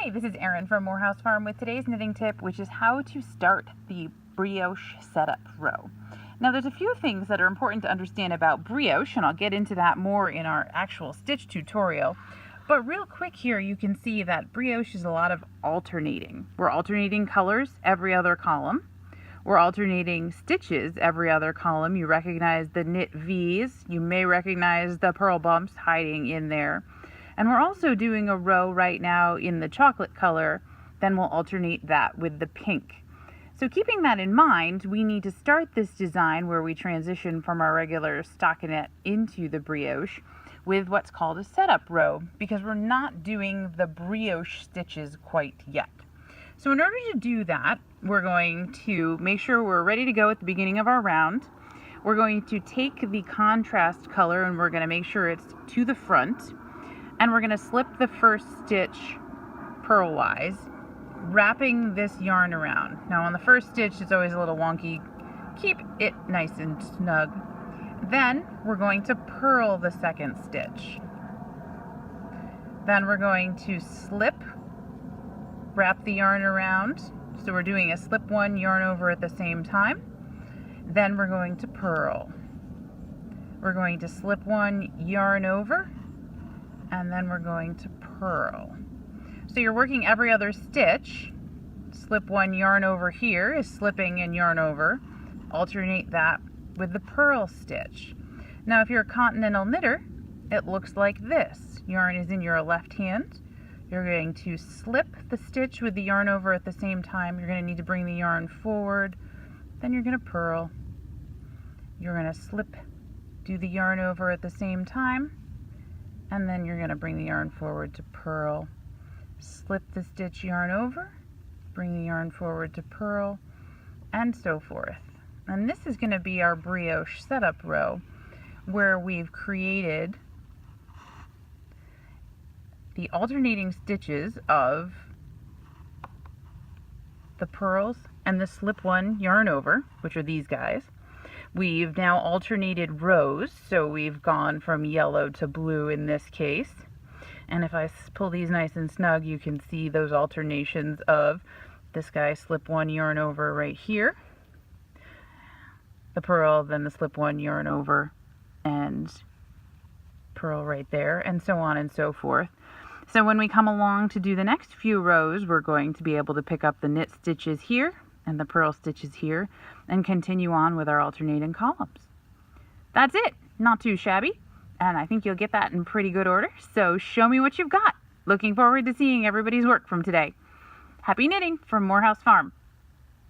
Hi, this is Erin from Morehouse Farm with today's knitting tip, which is how to start the brioche setup row. Now there's a few things that are important to understand about brioche, and I'll get into that more in our actual stitch tutorial. But real quick here, you can see that brioche is a lot of alternating. We're alternating colors every other column. We're alternating stitches every other column. You recognize the knit V's. You may recognize the purl bumps hiding in there. And we're also doing a row right now in the chocolate color, then we'll alternate that with the pink. So keeping that in mind, we need to start this design where we transition from our regular stockinette into the brioche with what's called a setup row, because we're not doing the brioche stitches quite yet. So in order to do that, we're going to make sure we're ready to go at the beginning of our round. We're going to take the contrast color and we're going to make sure it's to the front. And we're going to slip the first stitch purlwise, wrapping this yarn around. Now on the first stitch, it's always a little wonky. Keep it nice and snug. Then we're going to purl the second stitch. Then we're going to slip, wrap the yarn around. So we're doing a slip one, yarn over at the same time. Then we're going to purl. We're going to slip one, yarn over, and then we're going to purl. So you're working every other stitch. Slip one, yarn over here is slipping and yarn over. Alternate that with the purl stitch. Now if you're a continental knitter, it looks like this. Yarn is in your left hand. You're going to slip the stitch with the yarn over at the same time. You're going to need to bring the yarn forward. Then you're going to purl. You're going to slip, do the yarn over at the same time. And then you're going to bring the yarn forward to purl. Slip the stitch, yarn over, bring the yarn forward to purl, and so forth. And this is going to be our brioche setup row, where we've created the alternating stitches of the purls and the slip one, yarn over, which are these guys. We've now alternated rows, so we've gone from yellow to blue in this case. And if I pull these nice and snug, you can see those alternations of this guy slip one, yarn over right here, the purl, then the slip one, yarn over, and purl right there, and so on and so forth. So when we come along to do the next few rows, we're going to be able to pick up the knit stitches here and the purl stitches here and continue on with our alternating columns. That's it. Not too shabby, and I think you'll get that in pretty good order. So show me what you've got. Looking forward to seeing everybody's work from today. Happy knitting from Morehouse Farm.